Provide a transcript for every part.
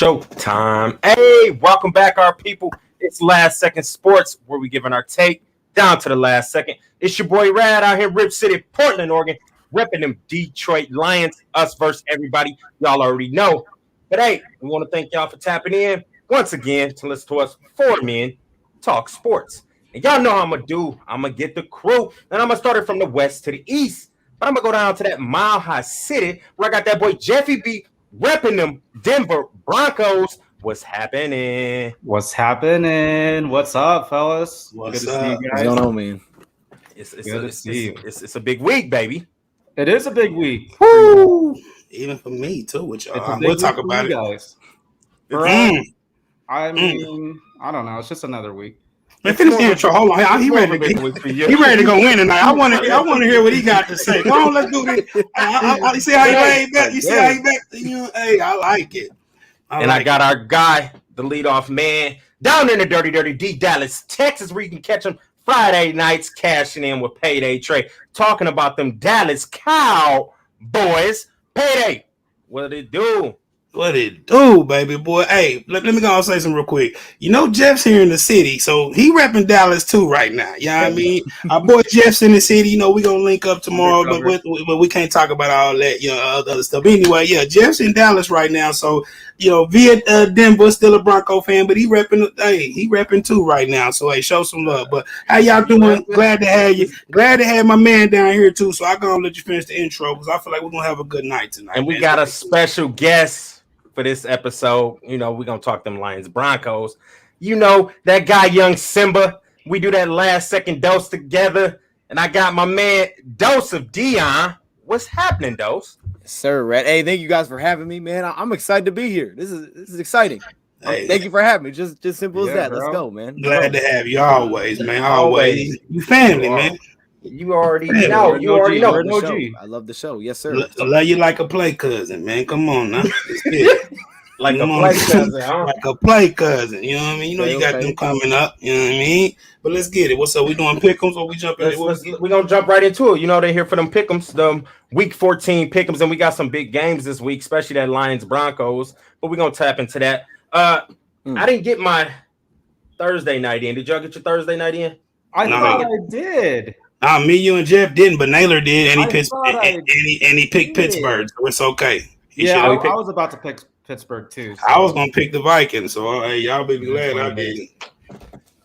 Showtime. Hey, welcome back, our people. It's Last Second Sports, where we giving our take down to the last second. It's your boy Rad out here, Rip City, Portland, Oregon, repping them Detroit Lions, us versus everybody. Y'all already know. But hey, we want to thank y'all for tapping in once again to listen to us four men talk sports. And y'all know how I'm going to do. I'm going to get the crew, and I'm going to start it from the west to the east. But I'm going to go down to that Mile High City, where I got that boy Jeffy B repping them Denver Broncos. What's happening? What's happening? What's up, fellas? What's Good to up? see you guys. What's going on, man? It's a big week, baby. It is a big week. Woo! Even for me too. With y'all, we'll talk about it. Guys. I mean, I don't know. It's just another week. Man, finish the intro. Hold on. He ready to go win tonight. I want to hear what he got to say. Come on, let's do this. You see how he laid back? You see how he back? Hey, I like it. I got our guy, the leadoff man, down in the dirty D, Dallas, Texas, where you can catch him Friday nights cashing in with Payday Trey, talking about them Dallas Cowboys. Payday, what did it do? What it do, baby boy? Hey, let me go and say something real quick. You know, Jeff's here in the city, so he repping Dallas too right now. You know what I mean? Our boy Jeff's in the city. You know, we're going to link up tomorrow, but we can't talk about all that, other stuff. Anyway, yeah, Jeff's in Dallas right now, so, via Denver, still a Bronco fan, but he repping too right now, so, hey, show some love. But how y'all doing? Glad to have you. Glad to have my man down here too, so I'm going to let you finish the intro, because I feel like we're going to have a good night tonight. And we got a special guest for this episode. We're gonna talk them Lions Broncos. That guy Young Simba. We do that last second dose together, and I got my man Dose of Dion. What's happening, Dose? Sir, Red. Hey, thank you guys for having me, man. I'm excited to be here. This is exciting. Hey, thank you for having me. Just simple as that. Bro. Let's go, man. Glad to have you always, man. Always. You family, man. You already know. You already know. I love the show. Yes, sir. Love you like a play cousin, man. Come on now. Like a play cousin, huh? Like a play cousin. You know what I mean? You got them coming up. You know what I mean? But let's get it. What's up? We doing pick'ems or we jumping? We're going to jump right into it. They're here for them pick'ems, the week 14 pick'ems, and we got some big games this week, especially that Lions Broncos. But we're going to tap into that. I didn't get my Thursday night in. Did y'all get your Thursday night in? I thought I did. Me, you, and Jeff didn't, but Naylor did, and he picked Pittsburgh, so it's okay. I was about to pick Pittsburgh too. So. I was gonna pick the Vikings, so hey, y'all be glad I didn't.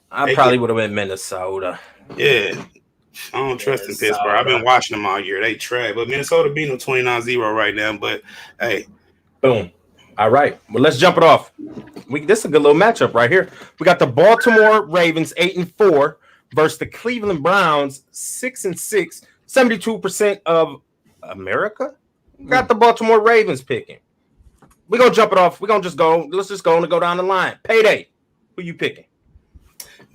I probably would have been Minnesota. Yeah, I don't trust in Pittsburgh. I've been watching them all year. They trash, but Minnesota beating them 29-0 right now. But hey, boom. All right, well, let's jump it off. This is a good little matchup right here. We got the Baltimore Ravens 8-4. Versus the Cleveland Browns, 6-6, 72% of America. Got the Baltimore Ravens picking. We're gonna jump it off. We're gonna just go. Let's just go down the line. Payday. Who you picking?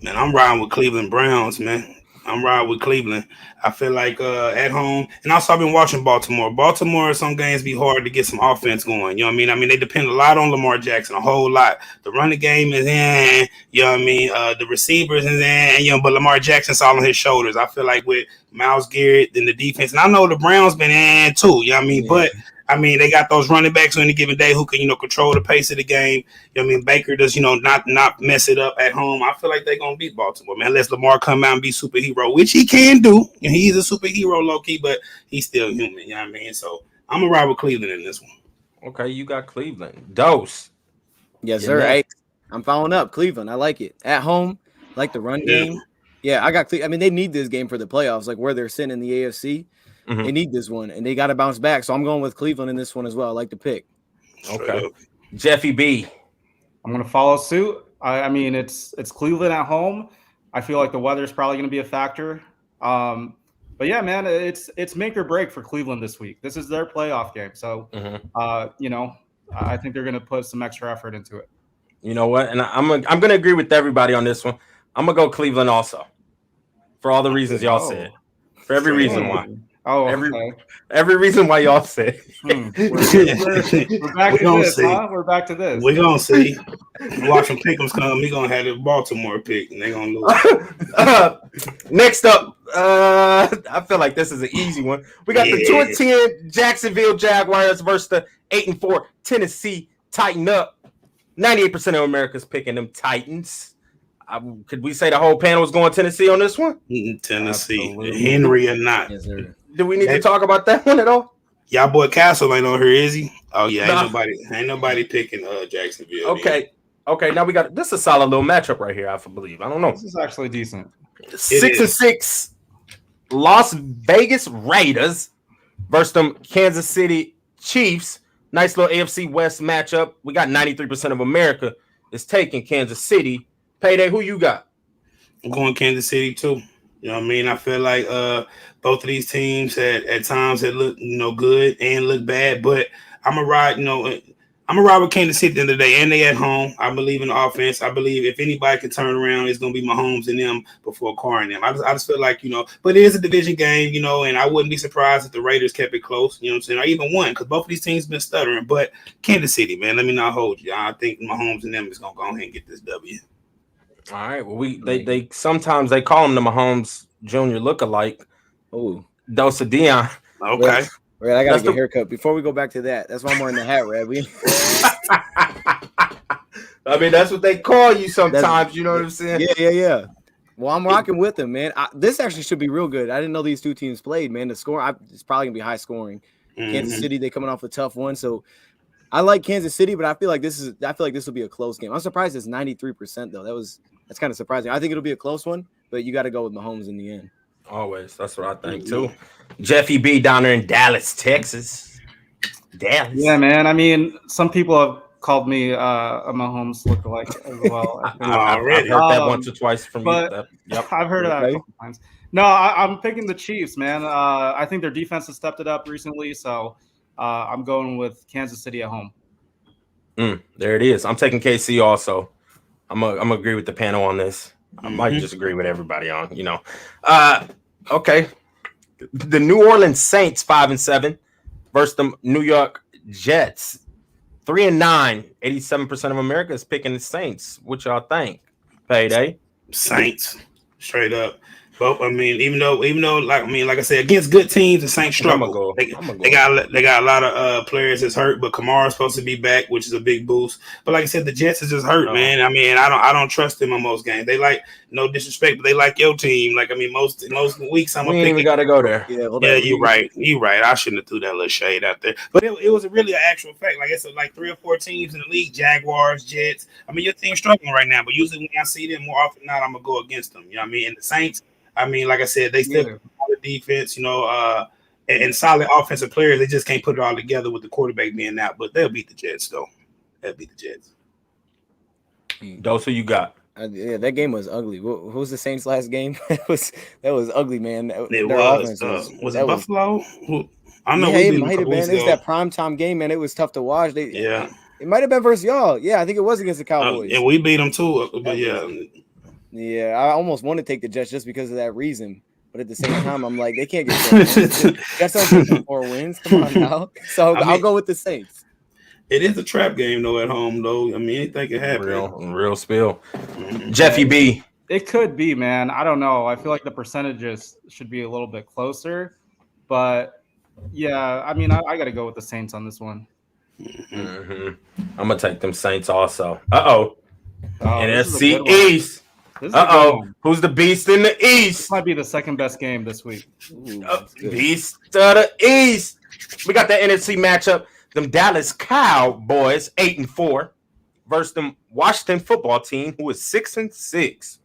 Man, I'm riding with Cleveland Browns, man. I'm riding with Cleveland. I feel like at home, and also I've been watching Baltimore. Baltimore, some games be hard to get some offense going. You know what I mean? I mean, they depend a lot on Lamar Jackson, a whole lot. The running game is in, you know what I mean? The receivers is in, but Lamar Jackson's all on his shoulders. I feel like with Myles Garrett and the defense, and I know the Browns been in too, you know what I mean? Yeah. But I mean, they got those running backs on any given day who can, control the pace of the game. You know what I mean? Baker does, not mess it up at home. I feel like they're going to beat Baltimore, man, unless Lamar come out and be superhero, which he can do. And he's a superhero, low-key, but he's still human, you know what I mean? So I'm going to ride with Cleveland in this one. Okay, you got Cleveland. Dose. Yes, sir. Hey, I'm following up. Cleveland, I like it. At home, like the run game. Yeah, I got Cleveland. I mean, they need this game for the playoffs, like where they're sitting in the AFC. Mm-hmm. They need this one, and they got to bounce back. So I'm going with Cleveland in this one as well. I like the pick. Okay. Jeffy B. I'm going to follow suit. I mean, it's Cleveland at home. I feel like the weather is probably going to be a factor. But yeah, man, it's make or break for Cleveland this week. This is their playoff game. So, I think they're going to put some extra effort into it. You know what? And I'm going to agree with everybody on this one. I'm going to go Cleveland also for all the reasons y'all said. For every reason why. Oh, every reason why y'all say. We're back to this, huh? We're back to this. We're gonna see. Watching pick'ems come, we're gonna have the Baltimore pick, and they're gonna lose. Next up, I feel like this is an easy one. We got the 2-10 Jacksonville Jaguars versus the 8-4 Tennessee Tighten Up 98% of America's picking them Titans. Could we say the whole panel is going Tennessee on this one? Tennessee, Absolutely. Henry or not. Yes, sir. Do we need to talk about that one at all? Y'all boy Castle ain't on here, is he? Oh yeah, Nah. ain't nobody picking Jacksonville. Okay. Okay, now we got this is a solid little matchup right here, I believe. I don't know. This is actually decent. 6-6 Las Vegas Raiders versus them Kansas City Chiefs. Nice little AFC West matchup. We got 93% of America is taking Kansas City. Payday, who you got? I'm going Kansas City too. You know what I mean? I feel like both of these teams at times had looked, good and looked bad, but I'm gonna ride, I'm gonna ride with Kansas City at the end of the day, and they at home. I believe in the offense. I believe if anybody can turn around, it's gonna be Mahomes and them before Carr and them. I just feel like, but it is a division game, and I wouldn't be surprised if the Raiders kept it close, you know what I'm saying? Or even won, because both of these teams been stuttering. But Kansas City, man, let me not hold you. I think Mahomes and them is gonna go ahead and get this W. All right. Well, they sometimes they call him the Mahomes Jr. lookalike. Oh, Dose of Dion. Okay. Red, I gotta get a haircut. Before we go back to that, that's why I'm wearing the hat, Red. I mean, that's what they call you sometimes. You know what I'm saying? Yeah. Well, I'm rocking with them, man. This actually should be real good. I didn't know these two teams played, man. The score, it's probably gonna be high scoring. Mm-hmm. Kansas City, they coming off a tough one, so I like Kansas City, but I feel like this will be a close game. I'm surprised it's 93% though. That's kind of surprising. I think it'll be a close one, but you got to go with Mahomes in the end. Always. That's what I think too. Jeffy B down there in Dallas, Texas. Dallas. Yeah, man. I mean, some people have called me a Mahomes lookalike as well. I've heard that once or twice from you. Yep. I've heard that a couple times. No, I'm picking the Chiefs, man. I think their defense has stepped it up recently, so I'm going with Kansas City at home. There it is. I'm taking KC also. I'm gonna agree with the panel on this. I might just agree with everybody on, okay. The New Orleans Saints 5-7 versus the New York Jets 3-9. 87% of America is picking the Saints. What y'all think? Payday. Saints, straight up. But I mean, even though, like I said, against good teams, the Saints struggle. They got a lot of players that's hurt, but Kamara's supposed to be back, which is a big boost. But like I said, the Jets is just hurt, man. I mean, I don't trust them on most games. They no disrespect, but they like your team. Like, I mean, most weeks I'm gonna pick. We gotta go there. Yeah, you're right. I shouldn't have threw that little shade out there. But it was really an actual fact. Like I said, like 3 or 4 teams in the league: Jaguars, Jets. I mean, your team's struggling right now. But usually when I see them, more often than not, I'm gonna go against them. You know what I mean? And the Saints. I mean, like I said, they still have solid defense, and solid offensive players. They just can't put it all together with the quarterback being out. But they'll beat the Jets, though. They'll beat the Jets. Those who you got? Yeah, that game was ugly. Who was the Saints' last game? that was ugly, man. It was it Buffalo? I know it might have been. It was that primetime game, man. It was tough to watch. It might have been versus y'all. Yeah, I think it was against the Cowboys. And we beat them too. But yeah, I almost want to take the Jets just because of that reason. But at the same time, I'm like, they can't get 4 wins. Jets don't get 4 wins. Come on now. So I'll go with the Saints. It is a trap game, though, at home, though. I mean, anything can happen. Real spill. Jeffy B. It could be, man. I don't know. I feel like the percentages should be a little bit closer. But, yeah, I mean, I got to go with the Saints on this one. I'm going to take them Saints also. Uh-oh. NFC East. Who's the beast in the East? This might be the second best game this week. Beast of the East. We got the NFC matchup. Them Dallas Cowboys 8-4 versus them Washington football team who is 6-6.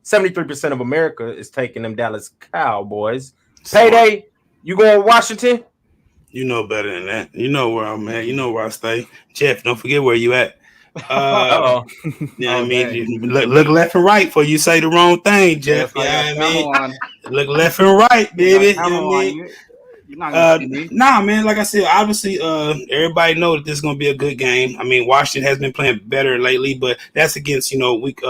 73% of America is taking them Dallas Cowboys. Payday, you going Washington? You know better than that. You know where I'm at. You know where I stay. Jeff, don't forget where you at. I mean, look left and right before you say the wrong thing, Jeff. Look left and right, baby. Nah, man. Like I said, obviously, everybody know that this is gonna be a good game. I mean, Washington has been playing better lately, but that's against weak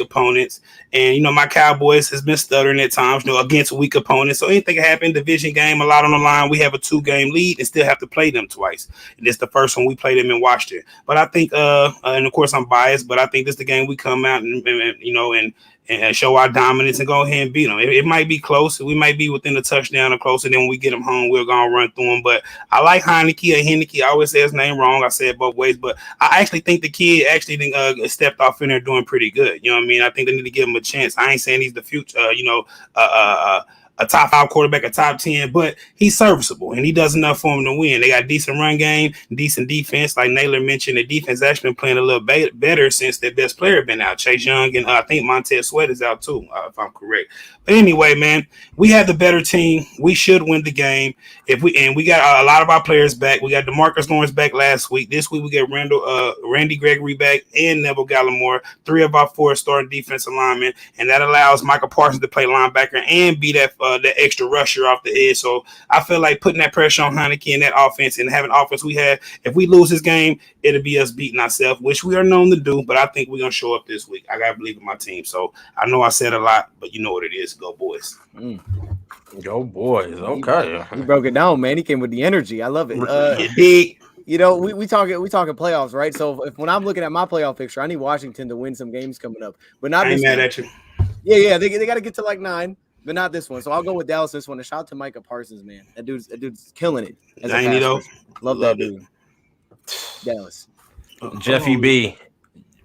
opponents. And my Cowboys has been stuttering at times, against weak opponents. So anything can happen. Division game, a lot on the line. We have a 2-game lead and still have to play them twice. And this is the first one we play them in Washington. But I think, and of course I'm biased, but I think this is the game we come out and show our dominance and go ahead and beat them. It might be close. We might be within a touchdown or closer. Then when we get them home, and we're gonna run through them. But I like Heineke or Heineke. I always say his name wrong. I say it both ways, but I actually think the kid actually stepped off in there doing pretty good. You know what I mean? I think they need to give him a chance. I ain't saying he's the future. A top 5 quarterback, a top 10, but he's serviceable and he does enough for him to win. They got decent run game, decent defense. Like Naylor mentioned, the defense actually been playing a little better since their best player been out. Chase Young and I think Montez Sweat is out too, if I'm correct. But anyway, man, we have the better team. We should win the game. We got a lot of our players back. We got DeMarcus Lawrence back last week. This week we get Randy Gregory back and Neville Gallimore, 3 of our 4 starting defensive linemen, and that allows Michael Parsons to play linebacker and be that extra rusher off the edge. So I feel like putting that pressure on Heineke and that offense and having offense we have, if we lose this game, it'll be us beating ourselves, which we are known to do, but I think we're going to show up this week. I got to believe in my team. So I know I said a lot, but you know what it is. Go boys. Go boys. Okay. He broke it down, man. He came with the energy. I love it. You know, we talking playoffs, right? So when I'm looking at my playoff picture, I need Washington to win some games coming up, but not. I ain't mad at you. Yeah, they got to get to like 9, but not this one. So I'll go with Dallas this one. And shout out to Micah Parsons, man. That dude's killing it. Love that dude. Dallas. Jeffy B,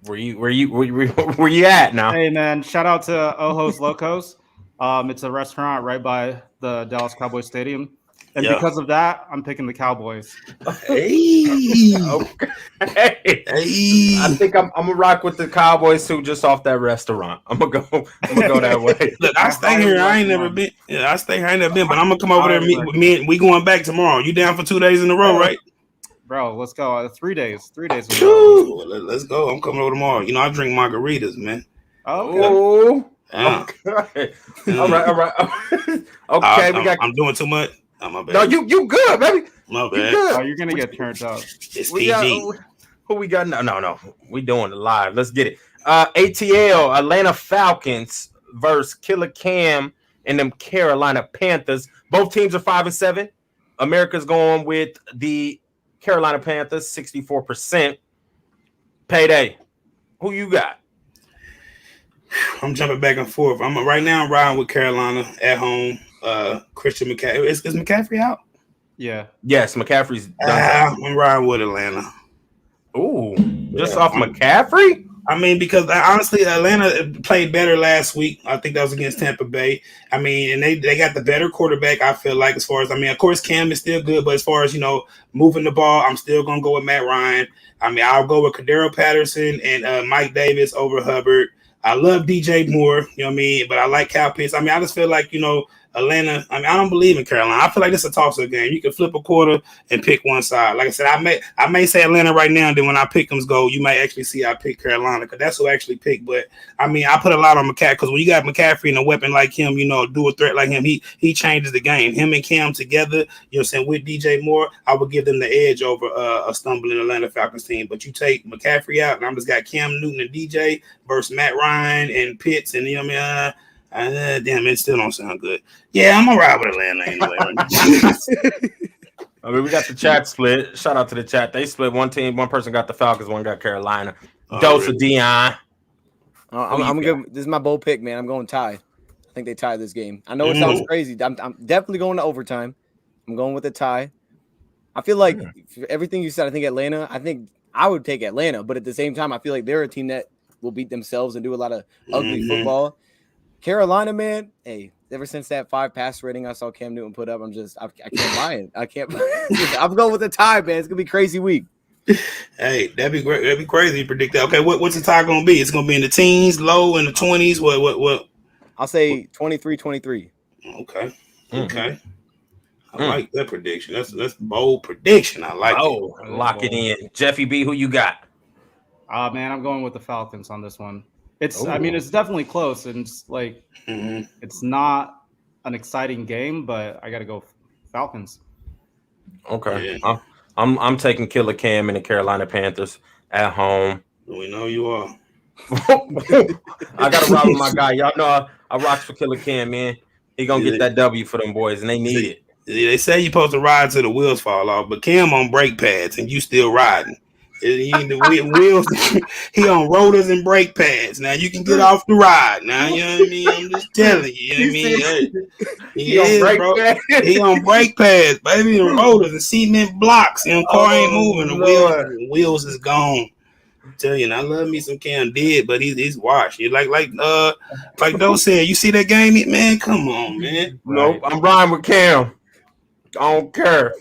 where you at now? Hey man, shout out to Ojos Locos. It's a restaurant right by the Dallas Cowboys Stadium. And because of that, I'm picking the Cowboys. Hey. Okay. Hey. I think I'm gonna rock with the Cowboys too, just off that restaurant. I'm gonna go that way. Look, I stay here. I ain't never been. Yeah, I stay here. I ain't never been, but I'm gonna come over there and meet with me. We going back tomorrow. You down for 2 days in a row, right? Bro, let's go. 3 days. 3 days. In a row. Let's go. I'm coming over tomorrow. You know, I drink margaritas, man. Okay. Yeah. Okay. All right. Okay, we got. I'm doing too much. I'm my bad. No, you good, baby. My bad. Oh, you're gonna get turned up. It's PG. Who we got? No. We doing it live. Let's get it. ATL Atlanta Falcons versus Killer Cam and them Carolina Panthers. Both teams are 5-7. America's going with the Carolina Panthers, 64%. Payday. Who you got? I'm jumping back and forth. I'm riding with Carolina at home. Christian McCaffrey. Is McCaffrey out? Yeah. Yes, McCaffrey's done. I'm riding with Atlanta. Ooh, just off McCaffrey? I mean, because honestly, Atlanta played better last week. I think that was against Tampa Bay. I mean, and they got the better quarterback, I feel like, as far as, I mean, of course, Cam is still good, but as far as, moving the ball, I'm still going to go with Matt Ryan. I mean, I'll go with Kadero Patterson and Mike Davis over Hubbard. I love DJ Moore, you know what I mean? But I like Kyle Pitts. I mean, I just feel like, Atlanta, I mean, I don't believe in Carolina. I feel like this is a toss-up game. You can flip a quarter and pick one side. Like I said, I may say Atlanta right now, and then when I pick them go, you might actually see I pick Carolina because that's who I actually picked. But, I mean, I put a lot on McCaffrey because when you got McCaffrey and a weapon like him, do a threat like him, he changes the game. Him and Cam together, you know what I'm saying, with DJ Moore, I would give them the edge over a stumbling Atlanta Falcons team. But you take McCaffrey out, and I'm just got Cam Newton and DJ versus Matt Ryan and Pitts, and, damn, it still don't sound good. Yeah, I'm gonna ride with Atlanta anyway. I mean, we got the chat split. Shout out to the chat. They split. One person got the Falcons, one got Carolina. Dose of Dion. I'm good. This is my bold pick, man. I'm going tie. I think they tie this game. I know it sounds crazy. I'm definitely going to overtime. I'm going with a tie. I feel like everything you said, I think I would take Atlanta, but at the same time, I feel like they're a team that will beat themselves and do a lot of ugly football. Carolina, man, hey, ever since that 5 pass rating I saw Cam Newton put up, I can't buy it. I can't buy it. I'm going with a tie, man. It's going to be a crazy week. Hey, that'd be great. That'd be crazy to predict that. Okay, what's the tie going to be? It's going to be in the teens, low in the 20s. What? I'll say 23-23. Okay. I like that prediction. That's bold prediction. I like it. Lock it in. Jeffy B, who you got? Man, I'm going with the Falcons on this one. I mean, it's definitely close, and it's like it's not an exciting game, but I got to go Falcons. Okay, yeah. I'm taking Killer Cam and the Carolina Panthers at home. We know you are. I got to rock with my guy. Y'all know I rocks for Killer Cam, man. He gonna get that W for them boys, and they need it. They say you're supposed to ride till the wheels fall off, but Cam on brake pads, and you still riding. Wheels, he on rotors and brake pads. Now you can get off the ride. Now you know what I mean. I'm just telling you. You know what I mean? He is, bro. He on brake pads, baby, and rotors and cement blocks. And car ain't moving. The wheels is gone. I'm telling you, I love me some Cam Dead, but he's washed. You like Doe said. You see that game, man? Come on, man. Nope, I'm riding with Cam. I don't care.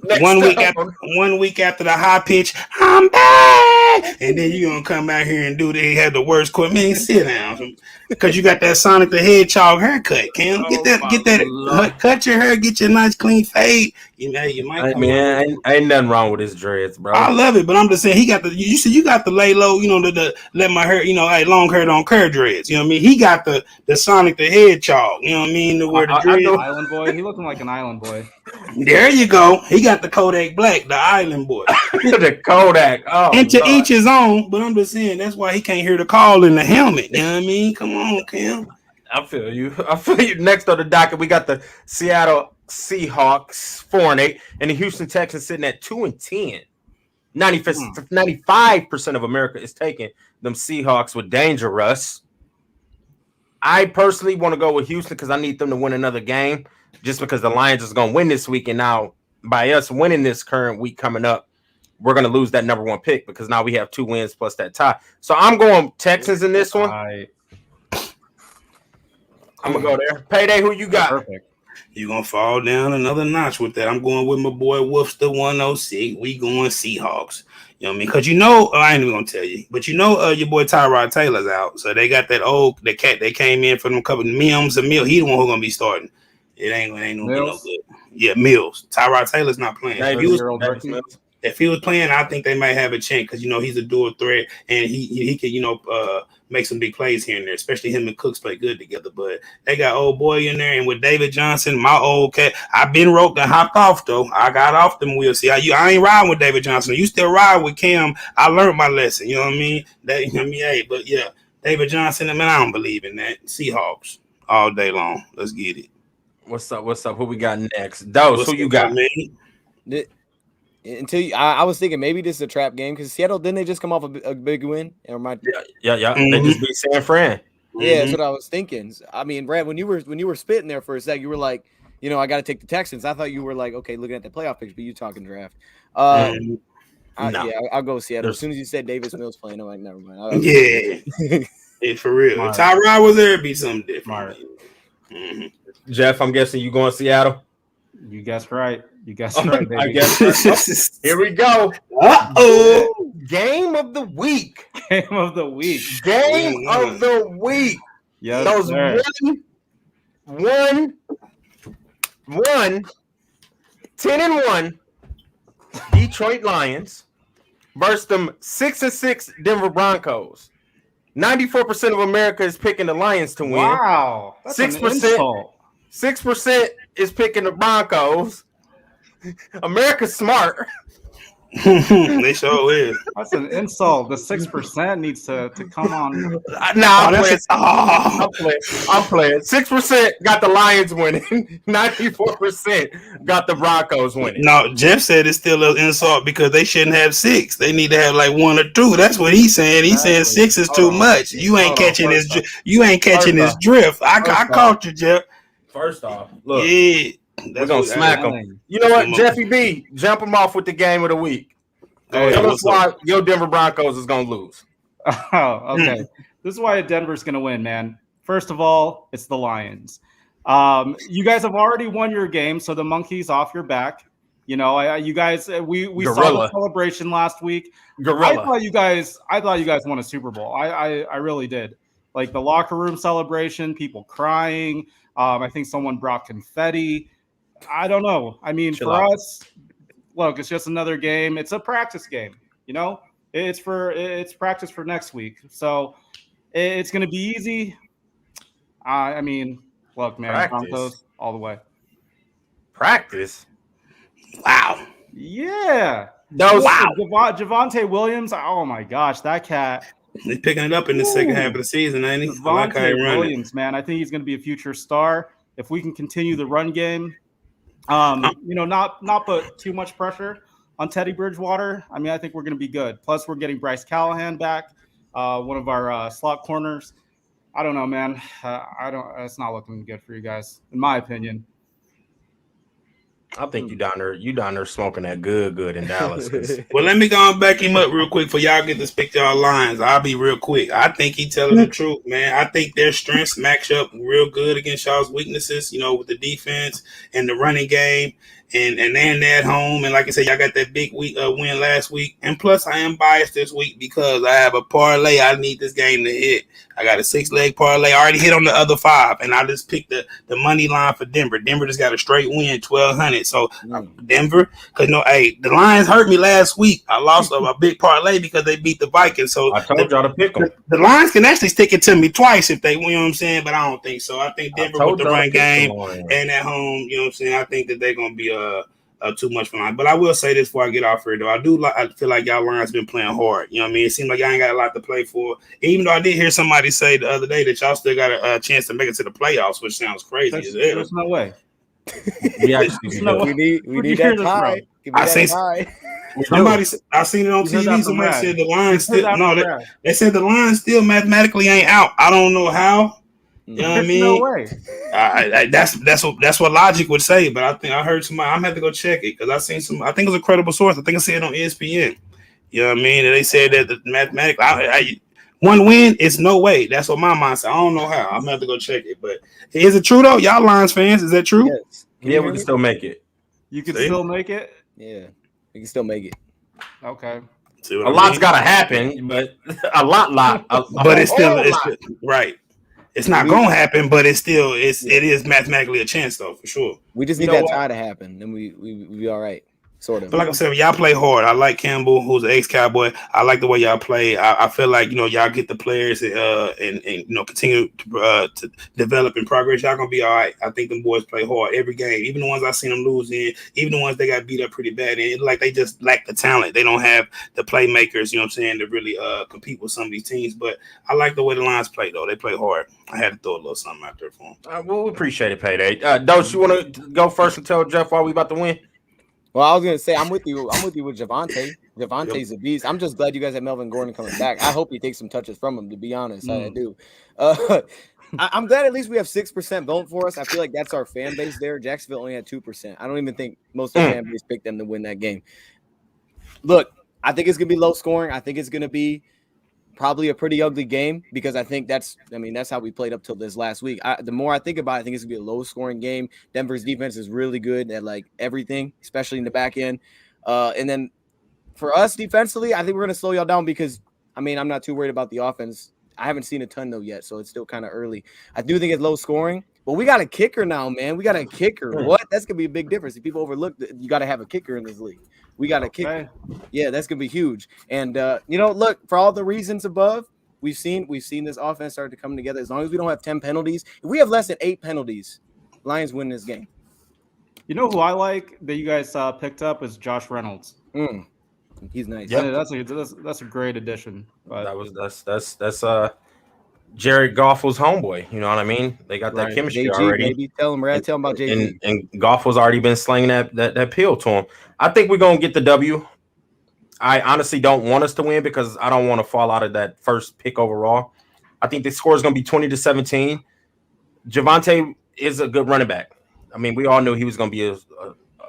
1 week after the high pitch, I'm back, and then you gonna come out here and do they have the worst quote. Man, sit down, because you got that Sonic the Hedgehog haircut. Cam, get that, cut your hair, get your nice clean fade. You might. Ain't nothing wrong with his dreads, bro. I love it, but I'm just saying he got the. You see, you got the lay low. You know the let my hair. You know, hey, long hair don't care dreads. You know what I mean? He got the Sonic the Hedgehog. You know what I mean? The where the dreads. Island boy. He looking like an island boy. There you go. He got the Kodak Black, the island boy. The Kodak. Oh, and to each his own, but I'm just saying that's why he can't hear the call in the helmet. You know what I mean? Come on, Cam. I feel you. Next on the docket, we got the Seattle Seahawks 4-8, and the Houston Texans sitting at 2-10. 95% of America is taking them Seahawks with dangerous. I personally want to go with Houston because I need them to win another game. Just because the Lions is going to win this week, and now by us winning this current week coming up, we're going to lose that number one pick because now we have 2 wins plus that tie. So I'm going Texans in this one. I'm going to go there. Payday, who you got? Perfect. You're going to fall down another notch with that. I'm going with my boy Wolfster 106. We going Seahawks. You know what I mean? Because I ain't even going to tell you. But your boy Tyrod Taylor's out. So they got the cat that came in for them couple of Mims and Mill. He the one who's going to be starting. It ain't gonna be no good. Yeah, Mills. Tyrod Taylor's not playing. If he was playing, I think they might have a chance because he's a dual threat and he can make some big plays here and there. Especially him and Cooks play good together. But they got old boy in there, and with David Johnson, my old cat. I've been roped and hopped off though. I got off them wheels. See, I ain't riding with David Johnson. You still ride with Cam. I learned my lesson. You know what I mean? But yeah, David Johnson. I don't believe in that. Seahawks all day long. Let's get it. What's up? Who we got next? Dose, who you got? I was thinking maybe this is a trap game because Seattle, didn't they just come off a big win? Yeah. Mm-hmm. They just beat San Fran. Yeah, that's what I was thinking. I mean, Brad, when you were spitting there for a sec, you were like, I got to take the Texans. I thought you were like, okay, looking at the playoff picture, but you talking draft. No. I'll go Seattle. As soon as you said Davis Mills playing, I'm like, never mind. Yeah, for real. If Tyrod was there, it'd be something different. Mm-hmm. Jeff, I'm guessing you going Seattle? You guessed right. Baby. I guess right. Here we go. Uh-oh. Game of the week. Game of the week. Yes, those sir. 10-1 Detroit Lions versus them 6-6 Denver Broncos. 94% of America is picking the Lions to win. Wow. 6% is picking the Broncos. America's smart. They sure is. That's an insult. The 6% needs to come on. I'm playing. 6% got the Lions winning. 94% got the Broncos winning. No, Jeff said it's still an insult because they shouldn't have 6. They need to have like 1 or 2. That's what he's saying. He's saying 6 is too much. You ain't catching his drift. I caught you, Jeff. First off, look. Yeah. We're going to smack them. You know what, Jeffy B, jump them off with the game of the week. Tell us why your Denver Broncos is going to lose. Oh, okay. This is why Denver's going to win, man. First of all, it's the Lions. You guys have already won your game, so the monkey's off your back. You guys, we saw the celebration last week. I thought you guys won a Super Bowl. I really did. Like the locker room celebration, people crying. I think someone brought confetti. I don't know. I mean, for us, look, it's just another game. It's a practice game, It's practice for next week. So it's going to be easy. I mean, look, man, Broncos all the way. Practice? Wow. Yeah. Wow. Javonte Williams, oh my gosh, that cat. He's picking it up in the second half of the season, ain't he? Javonte Williams, man, I think he's going to be a future star. If we can continue the run game, not put too much pressure Teddy Bridgewater, I mean, I think we're going to be good. Plus, we're getting Bryce Callahan back, one of our slot corners. I don't know, man. It's not looking good for you guys, in my opinion. I think you down there smoking that good in Dallas. Well, let me go and back him up real quick for y'all get to speak y'all lines. I'll be real quick. I think he telling the truth, man. I think their strengths match up real good against y'all's weaknesses, with the defense and the running game. And then they're at home. And like I said, y'all got that big win last week. And plus, I am biased this week because I have a parlay. I need this game to hit. I got a 6-leg parlay. I already hit on the other 5. And I just picked the money line for Denver. Denver just got a straight win, 1,200. So Denver, because the Lions hurt me last week. I lost a big parlay because they beat the Vikings. So I told y'all to pick them. The Lions can actually stick it to me twice if they, you know what I'm saying? But I don't think so. I think Denver with the run game and at home, you know what I'm saying? I think that they're going to be too much for mine. But I will say this before I get off here, though. I feel like y'all Lions been playing hard. You know what I mean? It seems like y'all ain't got a lot to play for. Even though I did hear somebody say the other day that y'all still got a chance to make it to the playoffs, which sounds crazy. There's no way. We need that tie. I seen it on TV. Somebody said the Lions still they said the Lions still mathematically ain't out. I don't know how. You know what I mean? No way. That's what logic would say, but I think I heard somebody. I'm gonna have to go check it because I seen some. I think it was a credible source. I think I see it on ESPN. You know what I mean? And they said that the mathematically, one win is no way. That's what my mind said. I don't know how. I'm gonna have to go check it. But is it true though? Y'all Lions fans, is that true? Yes. We can still make it. You can still make it. Yeah, we can still make it. Okay. A lot's got to happen, but but it's still right. It's not gonna happen, but it is mathematically a chance though, for sure. We just need that tie to happen, and we be all right, sort of. But like I said, y'all play hard. I like Campbell, who's an ex-Cowboy. I like the way y'all play. I feel like y'all get the players and continue to develop and progress. Y'all gonna be all right. I think them boys play hard every game, even the ones I seen them lose in, even the ones they got beat up pretty bad in. Like they just lack the talent. They don't have the playmakers, you know what I'm saying, to really compete with some of these teams. But I like the way the Lions play though. They play hard. I had to throw a little something out there for them. Well, we appreciate it, Payday. Dose, you want to go first and tell Jeff why we about to win? Well, I was gonna say I'm with you with Javonte. Javonte's a beast. I'm just glad you guys have Melvin Gordon coming back. I hope he takes some touches from him. To be honest, I do. I'm glad at least we have 6% voting for us. I feel like that's our fan base there. Jacksonville only had 2%. I don't even think most of the fan base picked them to win that game. Look, I think it's gonna be low scoring. I think it's gonna be probably a pretty ugly game because I think that's how we played up till this last week. The more I think about it, I think it's gonna be a low scoring game. Denver's defense is really good at like everything, especially in the back end. And then for us defensively, I think we're gonna slow y'all down because I'm not too worried about the offense. I haven't seen a ton though yet, so it's still kind of early. I do think it's low scoring, but we got a kicker now, man. We got a kicker. What? That's gonna be a big difference. If people overlook that, you got to have a kicker in this league. We got a kicker. Yeah, that's gonna be huge. And look, for all the reasons above, we've seen this offense start to come together. As long as we don't have 10 penalties, if we have less than 8 penalties, Lions win this game. You know who I like that you guys picked up is Josh Reynolds. He's nice. Yeah, that's a great addition. But that's Jared Goff's homeboy. You know what I mean? They got that chemistry JG, already. Baby. Tell him about JG. And Goff was already been slinging that pill to him. I think we're gonna get the W. I honestly don't want us to win because I don't want to fall out of that first pick overall. I think the score is gonna be 20-17. Javonte is a good running back. We all knew he was gonna be a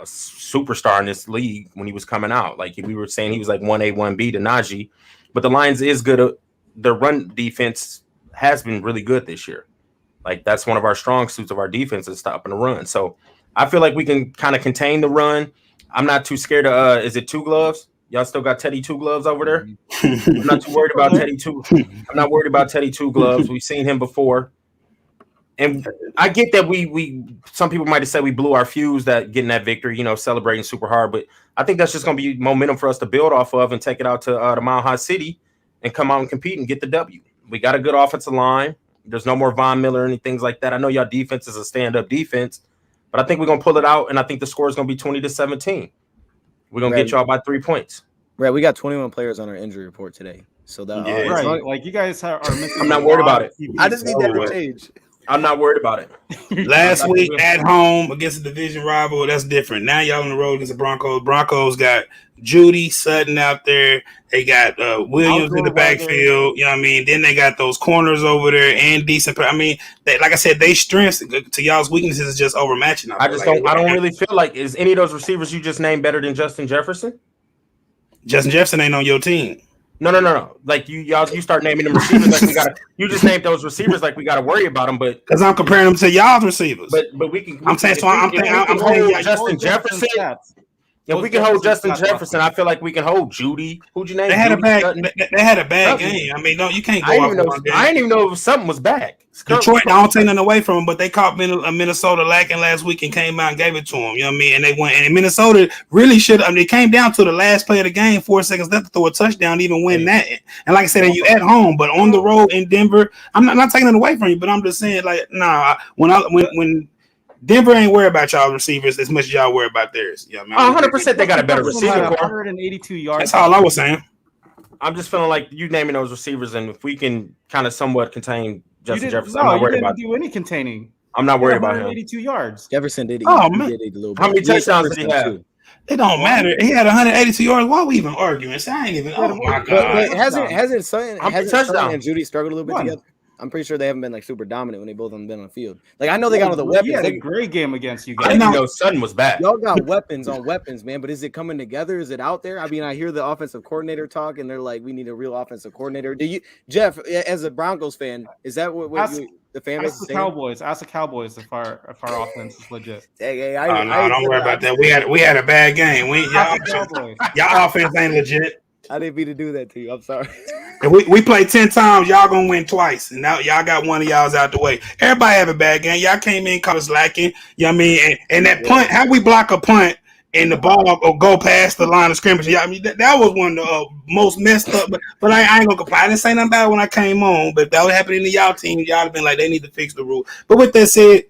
superstar in this league when he was coming out. Like we were saying, he was like 1A, 1B to Najee. But the Lions is good. The run defense has been really good this year. Like that's one of our strong suits of our defense is stopping the run. So I feel like we can kind of contain the run. I'm not too scared of is it Two Gloves? Y'all still got Teddy Two Gloves over there? I'm not too worried about Teddy Two. I'm not worried about Teddy Two Gloves. We've seen him before. And I get that we some people might have said we blew our fuse that getting that victory, celebrating super hard. But I think that's just going to be momentum for us to build off of and take it out to the Mile High City and come out and compete and get the W. We got a good offensive line. There's no more Von Miller or anything like that. I know y'all defense is a stand-up defense, but I think we're going to pull it out, and I think the score is going to be 20-17. We're going to get y'all by 3 points. Right, we got 21 players on our injury report today. So that right. Like you guys are missing. I'm not worried about it. I just need that to change. I'm not worried about it. Last week at home against a division rival, that's different. Now y'all on the road against the Broncos. Broncos got Judy, Sutton out there. They got Williams Outdoor in the weather. backfield. You know what I mean? Then they got those corners over there and decent. I mean, like I said, they strengths to y'all's weaknesses is just overmatching. I don't really feel like is any of those receivers you just named better than Justin Jefferson? Justin Jefferson ain't on your team. No. Like you start naming them receivers like we got. You just named those receivers like we got to worry about them, but because I'm comparing them to y'all's receivers. But we can. I'm saying Justin Jefferson. If we can hold Justin Jefferson, I feel like we can hold Judy. Who'd you name? They had a bad game. I mean, no, you can't go off. I didn't even know if something was back. Detroit, I don't take nothing away from them, but they caught Minnesota lacking last week and came out and gave it to them. You know what I mean? And they went. And Minnesota really should. I mean, it came down to the last play of the game, 4 seconds left to throw a touchdown, to even win that. And like I said, you at home, but on the road in Denver, I'm not taking it away from you, but I'm just saying, like, nah, when Denver ain't worried about y'all receivers as much as y'all worry about theirs. Yeah, 100%. They got a better receiver. 182 yards. That's all I was saying. I'm just feeling like you naming those receivers, and if we can kind of somewhat contain Justin Jefferson, I'm not worried about. Do any containing. I'm not worried about him. 182 yards. Jefferson did. Oh man, he did a little bit. How many touchdowns did he have? It don't matter. He had 182 yards. Why are we even arguing? So I ain't even. Oh my god! But hasn't Sutton and Judy struggled a little bit together? I'm pretty sure they haven't been like super dominant when they both have been on the field. Like I know they got all the weapons. He had a great game against you guys. I didn't know Sutton was back. Y'all got weapons on weapons, man. But is it coming together? Is it out there? I mean, I hear the offensive coordinator talk, and they're like, "We need a real offensive coordinator." Do you, Jeff, as a Broncos fan, is that what the fan base is saying? Ask the Cowboys if our offense is legit. Hey, don't worry about that. We had a bad game. Y'all offense ain't legit. I didn't mean to do that to you. I'm sorry. If we play 10 times, y'all gonna win twice. And now y'all got one of y'all's out the way. Everybody have a bad game. Y'all came in cause lacking. You know what I mean? And that punt, how we block a punt and the ball or go past the line of scrimmage. Yeah, I mean that was one of the most messed up. But I ain't gonna complain. I didn't say nothing about it when I came on. But if that was happening to y'all team, y'all have been like they need to fix the rule. But with that said,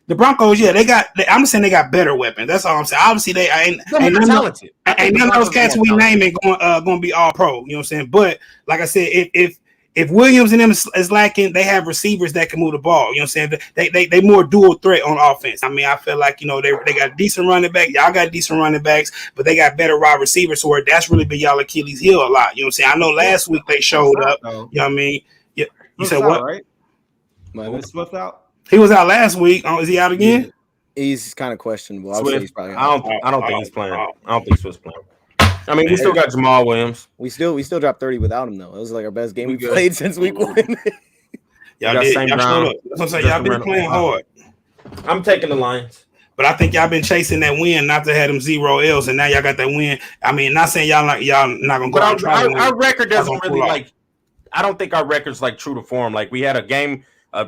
the Broncos, I'm saying they got better weapons. That's all I'm saying. Obviously, they ain't talented. Ain't none of those cats we naming going to be all pro. You know what I'm saying? But like I said, if Williams and them is lacking, they have receivers that can move the ball. You know what I'm saying? They more dual threat on offense. I mean, I feel like they got decent running back. Y'all got decent running backs, but they got better wide receivers. So that's really been y'all Achilles heel a lot. You know what I'm saying? I know last week they showed up. You know what I mean? Yeah. You said what? Right? Was Swift out? He was out last week. Is he out again? He's kind of questionable. I he's probably I don't think he's playing. I don't think Swift's playing. I mean, we still got Jamal Williams. We still dropped 30 without him though. It was like our best game we played since week 1. Y'all been playing hard. I'm taking the Lions. But I think y'all been chasing that win, not to have them 0 L's, and now y'all got that win. I mean, not saying y'all not gonna go out and try to win. Our record doesn't really like. I don't think our record's like true to form. Like we had a game.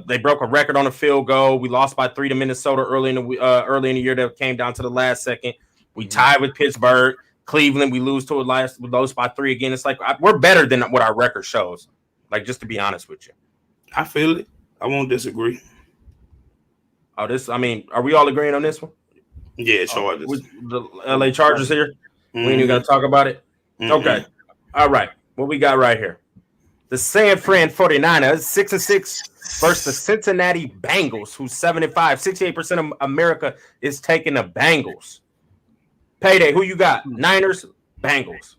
They broke a record on a field goal. We lost by 3 to Minnesota early in the year. That came down to the last second. We tied with Pittsburgh, Cleveland. We lose to we lost by 3 again. It's like we're better than what our record shows. Like just to be honest with you, I feel it. I won't disagree. Are we all agreeing on this one? Yeah, sure. The LA Chargers here. Mm-hmm. We ain't even gonna talk about it. Mm-hmm. Okay. All right. What we got right here? The San Fran 49ers 6-6 versus the Cincinnati Bengals, who's 7-5. 68% of America is taking the Bengals. Payday, who you got? Niners, Bengals.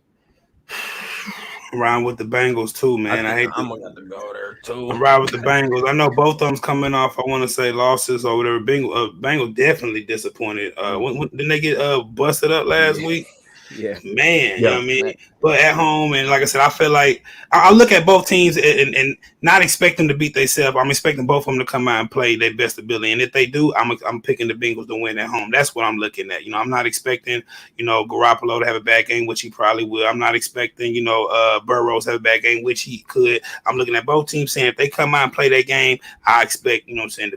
Ride with the Bengals too, man. I'm gonna have to go there too. Ride with the Bengals. I know both of them's coming off. I want to say losses or whatever. Bengals definitely disappointed. Didn't they get busted up last week? Yeah, man. You know what I mean? But at home, and like I said, I feel like I look at both teams and not expect them to beat themselves. I'm expecting both of them to come out and play their best ability. And if they do, I'm picking the Bengals to win at home. That's what I'm looking at. I'm not expecting, Garoppolo to have a bad game, which he probably will. I'm not expecting, Burrows to have a bad game, which he could. I'm looking at both teams saying if they come out and play their game, I expect, the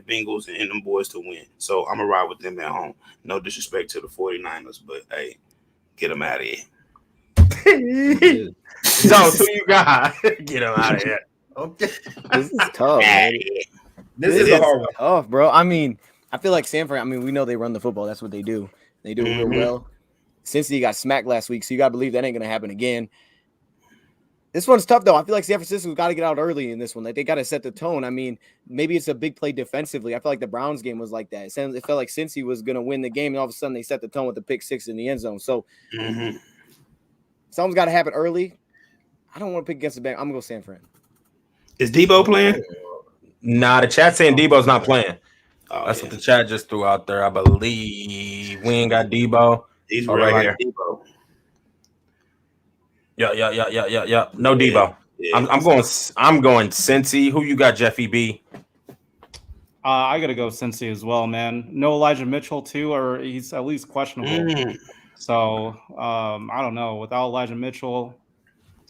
Bengals and them boys to win. So I'm going to ride with them at home. No disrespect to the 49ers, but hey, get them out of here. So who you got? Get them out of here. Okay. This is tough, man. This is a hard one. Tough, bro. I mean, I feel like San Fran, we know they run the football. That's what they do. They do it real well. Cincy got smacked last week, so you got to believe that ain't going to happen again. This one's tough, though. I feel like San Francisco's got to get out early in this one. Like, they got to set the tone. I mean, maybe it's a big play defensively. I feel like the Browns game was like that. It felt like Cincy was going to win the game, and all of a sudden they set the tone with the pick 6 in the end zone. So Something's got to happen early. I don't want to pick against the Bengals. I'm gonna go San Fran. Is Debo playing? Nah, the chat saying Debo's not playing. Oh, That's what the chat just threw out there. I believe we ain't got Debo. He's right right here. Debo. Yeah. No Debo. Yeah. I'm going Cincy. Who you got, Jeffy B? I gotta go Cincy as well, man. No Elijah Mitchell too, or he's at least questionable. So I don't know. Without Elijah Mitchell,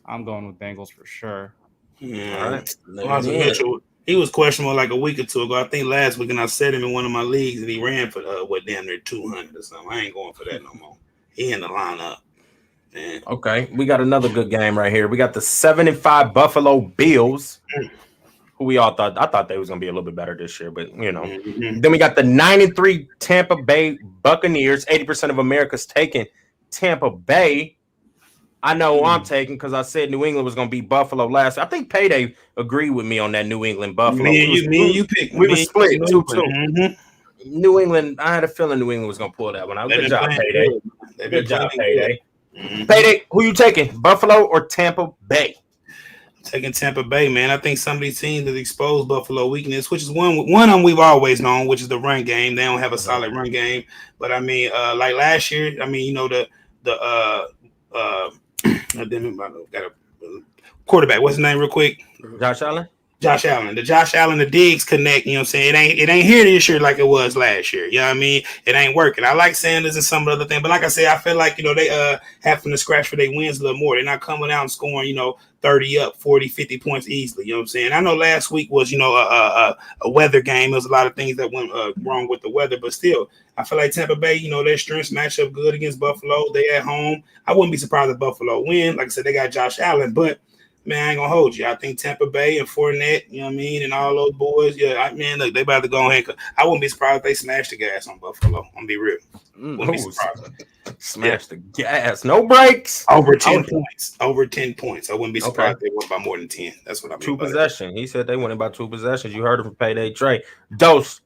I'm going with Bengals for sure. Yeah. All right. Elijah Mitchell, he was questionable like a week or two ago. I think last week, and I said him in one of my leagues, and he ran for damn near 200 or something. I ain't going for that no more. He in the lineup. Man. Okay, we got another good game right here. We got the 7-5 Buffalo Bills, who we all thought. I thought they was gonna be a little bit better this year, but you know. Mm-hmm. Then we got the 9-3 Tampa Bay Buccaneers. 80% of America's taking Tampa Bay. I know I'm taking because I said New England was gonna beat Buffalo last. I think Payday agreed with me on that New England Buffalo. Me and you picked. We were split 2-2. Mm-hmm. New England. I had a feeling New England was gonna pull that one out. Good job, Payday. Good job, Payday. Mm-hmm. Payday, who you taking? Buffalo or Tampa Bay? Taking Tampa Bay, man. I think some of these teams have exposed Buffalo weakness, which is one of them we've always known, which is the run game. They don't have a solid run game, but I mean, like last year, I mean, you know, got a quarterback. What's his name, real quick? Josh Allen. The Josh Allen, the Diggs connect, you know what I'm saying? It ain't here this year like it was last year. You know what I mean? It ain't working. I like Sanders and some of the other things, but like I said, I feel like, you know, they having to scratch for their wins a little more. They're not coming out and scoring, you know, 30 up, 40, 50 points easily. You know what I'm saying? I know last week was, you know, a weather game. There was a lot of things that went wrong with the weather, but still, I feel like Tampa Bay, you know, their strengths match up good against Buffalo. They at home. I wouldn't be surprised if Buffalo win. Like I said, they got Josh Allen, but man, I ain't gonna hold you. I think Tampa Bay and Fournette, you know what I mean, and all those boys, look, they about to go ahead. I wouldn't be surprised if they smash the gas on Buffalo. I'm gonna be real. Wouldn't be surprised. Smash the gas, no breaks. Over 10 points. Over 10 points. I wouldn't be surprised if they went by more than 10. That's what I mean. 2 possessions. He said they went by 2 possessions. You heard it from Payday Trey. Dose,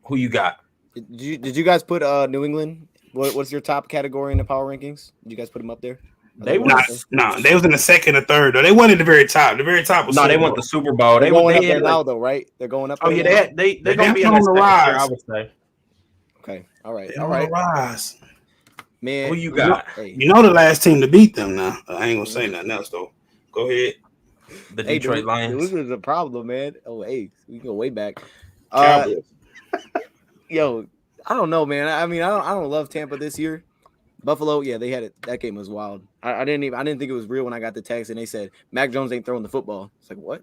who you got? Did you guys put New England? What's your top category in the power rankings? Did you guys put them up there? They was they was in the second or third though. They weren't at the very top. The very top was they won the Super Bowl. They're going up there now though, right? They're going up. Oh yeah, they're gonna be on the rise. I would say. Okay, all right. Rise. Man, who you got? You know the last team to beat them now. I ain't gonna say nothing else though. Go ahead. The Detroit Lions. This is a problem, man. Oh, hey, we go way back. Cowboys. Yo, I don't know, man. I mean, I don't love Tampa this year. Buffalo, yeah, they had it. That game was wild. I didn't think it was real when I got the text and they said Mac Jones ain't throwing the football. It's like, what?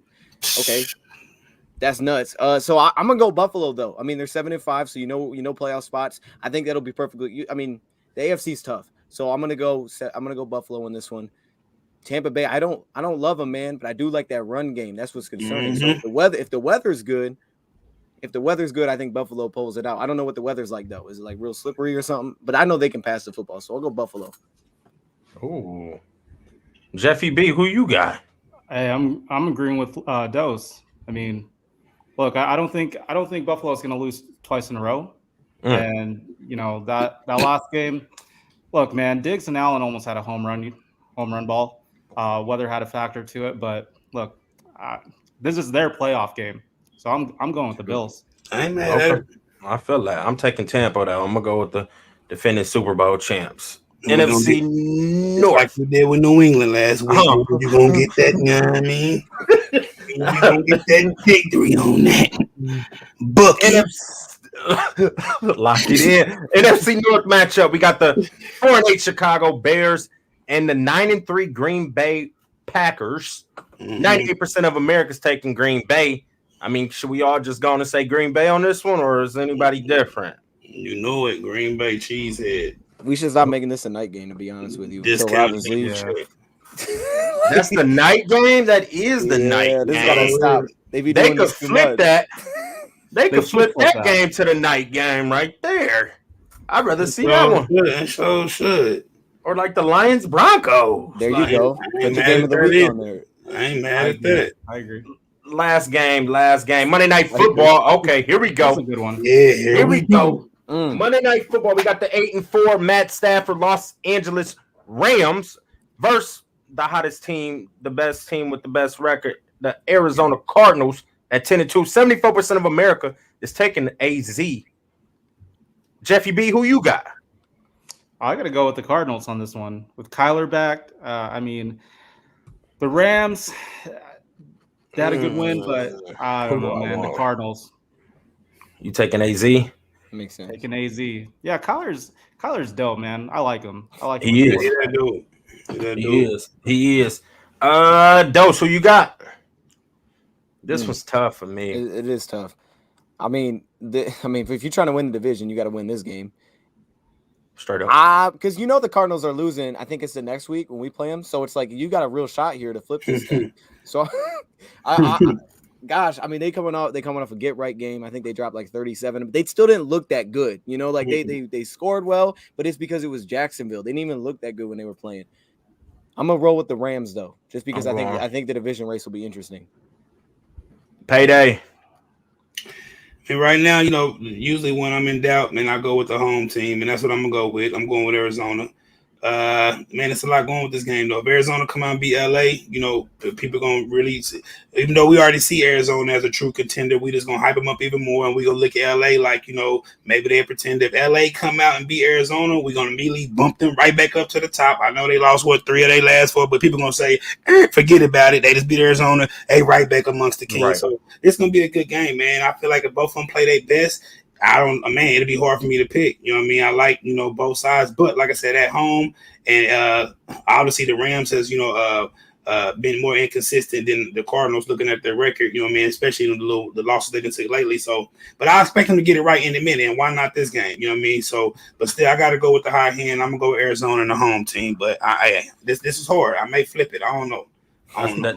Okay, that's nuts. So I'm gonna go Buffalo though. I mean, they're 7-5, so you know playoff spots. I think that'll be perfectly. I mean, the AFC's tough, so I'm gonna go Buffalo in this one. Tampa Bay, I don't love them, man, but I do like that run game. That's what's concerning. Mm-hmm. So if the weather's good. I think Buffalo pulls it out. I don't know what the weather's like though. Is it like real slippery or something? But I know they can pass the football, so I'll go Buffalo. Ooh, Jeffy B, who you got? Hey, I'm agreeing with Dose. I mean, look, I don't think Buffalo's going to lose twice in a row. And you know that last game. Look, man, Diggs and Allen almost had a home run ball. Weather had a factor to it, but look, this is their playoff game. So I'm going with the Bills. I ain't mad at it. I feel that. I'm taking Tampa though. I'm gonna go with the defending Super Bowl champs. NFC North. Like we did with New England last week. You're gonna get that, you know what I mean? You're gonna get that victory on that. Book Lock it in. NFC North matchup. We got the 4-8 Chicago Bears and the 9-3 Green Bay Packers. 98% of America's taking Green Bay. I mean, should we all just go on and say Green Bay on this one, or is anybody different? You know it, Green Bay cheesehead. We should stop making this a night game, to be honest with you. That's the night game. That is the night this game. Gotta stop. They could flip that. They could flip that game to the night game right there. I'd rather see that one. So should. Or like the Lions Broncos. There you go. Put the game of the week on there. I ain't mad at that. I agree. Last game. Monday Night Football. Okay, here we go. That's a good one. Yeah, here we go. Monday Night Football. We got the 8-4 Matt Stafford Los Angeles Rams versus the hottest team, the best team with the best record, the Arizona Cardinals at 10-2. 74% of America is taking AZ. Jeffy B, who you got? I got to go with the Cardinals on this one. With Kyler back, I mean, the Rams, they had a good win, but I don't know, man. The Cardinals. You taking AZ? Makes sense. Taking AZ. Yeah, Kyler's dope, man. I like him. He is. He is. Dose, who you got? This was tough for me. It is tough. I mean, if you're trying to win the division, you got to win this game. Straight up. Because the Cardinals are losing. I think it's the next week when we play them. So it's like you got a real shot here to flip this thing. So, gosh, I mean, they coming off a get right game. I think they dropped like 37, but they still didn't look that good. Like they scored well, but it's because it was Jacksonville. They didn't even look that good when they were playing. I'm gonna roll with the Rams though, just because I think the division race will be interesting. Payday. And right now, usually when I'm in doubt, man, I go with the home team, and that's what I'm gonna go with. I'm going with Arizona. Man, it's a lot going with this game though. If Arizona come out and beat LA, people gonna really see, even though we already see Arizona as a true contender, we just gonna hype them up even more, and we gonna look at LA like maybe they pretend if LA come out and beat Arizona, we're gonna immediately bump them right back up to the top. I know they lost 3 of their last 4, but people gonna say, forget about it. They just beat Arizona, right back amongst the kings. Right. So it's gonna be a good game, man. I feel like if both of them play their best, it'd be hard for me to pick. You know what I mean? I like, both sides, but like I said, at home, and obviously the Rams has, been more inconsistent than the Cardinals looking at their record, especially the losses they didn't take lately. So, but I expect them to get it right in a minute, and why not this game? You know what I mean? So, but still, I got to go with the high hand. I'm gonna go with Arizona and the home team, but this is hard. I may flip it. I don't know.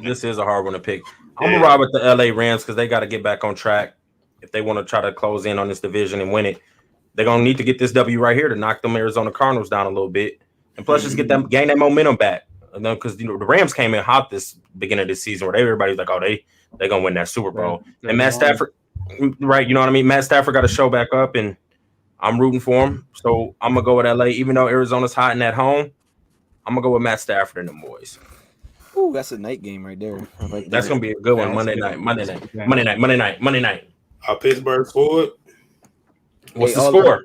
This is a hard one to pick. I'm gonna ride with the LA Rams because they got to get back on track. If they want to try to close in on this division and win it, they're going to need to get this W right here to knock them Arizona Cardinals down a little bit. And plus just gain that momentum back. Because the Rams came in hot this beginning of this season where everybody's like, oh, they're going to win that Super Bowl. Yeah, and Matt Stafford, right, you know what I mean? Matt Stafford got to show back up, and I'm rooting for him. So I'm going to go with LA. Even though Arizona's hot in at home, I'm going to go with Matt Stafford and the boys. Ooh, that's a night game right there. That's going to be a good one. Monday night. Pittsburgh scored. What's the score?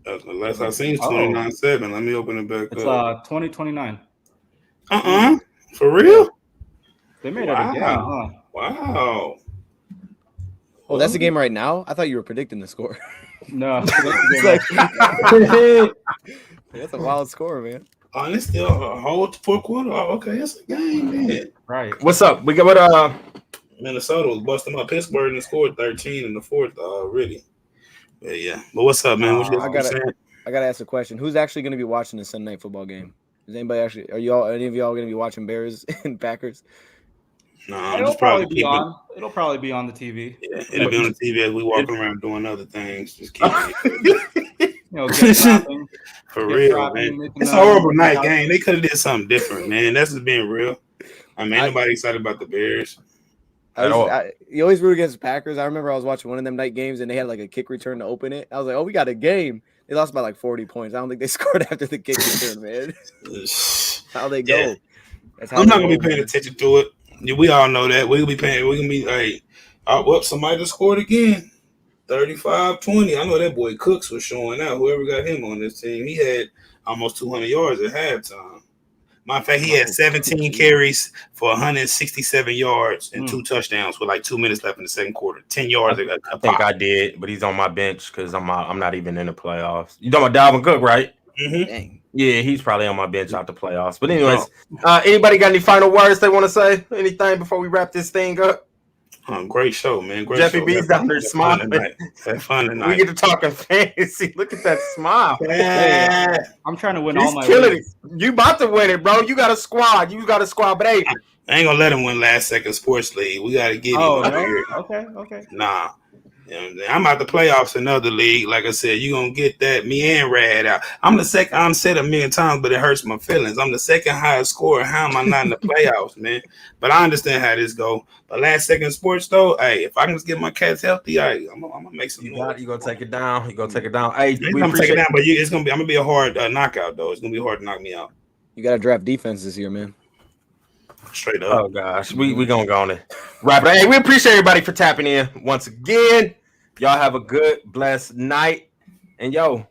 Unless I seen 29-7. Let me open it back up. It's 20-29. For real? They made it again, huh? Wow. Oh, that's the game right now? I thought you were predicting the score. No. That's a wild score, man. Oh, and it's still a whole 4 quarter. Oh, okay, it's a game, man. Right. What's up? We got what Minnesota was busting up Pittsburgh and scored 13 in the fourth already. Yeah. But what's up, man? What you saying? I gotta ask a question. Who's actually gonna be watching the Sunday night football game? Is anybody actually any of y'all gonna be watching Bears and Packers? No, it'll probably be on. It'll probably be on the TV. Yeah, it'll be on the TV as we walking around doing other things. Just keep for real, man. It's a horrible night game. They could have did something different, man. That's just being real. I mean, ain't nobody excited about the Bears. You always root against the Packers. I remember I was watching one of them night games and they had like a kick return to open it. I was like, oh, we got a game. They lost by like 40 points. I don't think they scored after the kick return, man. How they go. Yeah. I'm not going to be paying attention to it. We all know that. We're going to be paying. We're going to be, somebody just scored again. 35-20. I know that boy Cooks was showing out. Whoever got him on this team, he had almost 200 yards at halftime. Matter of fact, he had 17 carries for 167 yards and 2 touchdowns with like 2 minutes left in the second quarter. 10 yards. I think I did, but he's on my bench because I'm not even in the playoffs. You talking about Dalvin Cook, right? Mm-hmm. Yeah, he's probably on my bench out the playoffs. But anyways, anybody got any final words they want to say? Anything before we wrap this thing up? Great show, man. Great Jeffy show. B's down there smiling. Have fun tonight. We get to talking fantasy. Look at that smile. Yeah. I'm trying to win all my wins. You about to win it, bro. You got a squad. But hey, I ain't gonna let him win last second sports league. We gotta get him here. Okay. Nah. I'm out the playoffs in another league. Like I said, you're going to get that me and Rad out. I'm the second. I'm said a million times, but it hurts my feelings. I'm the second highest scorer. How am I not in the playoffs, man? But I understand how this go. But last second sports, though, hey, if I can just get my cats healthy, I'm going to make some noise. You're going to take it down. Hey, I'm going to take it down, but I'm going to be a hard knockout, though. It's going to be hard to knock me out. You got to draft defense this year, man. Straight up. Oh gosh, we gonna go on it. Right, but hey, we appreciate everybody for tapping in once again. Y'all have a good, blessed night, and yo.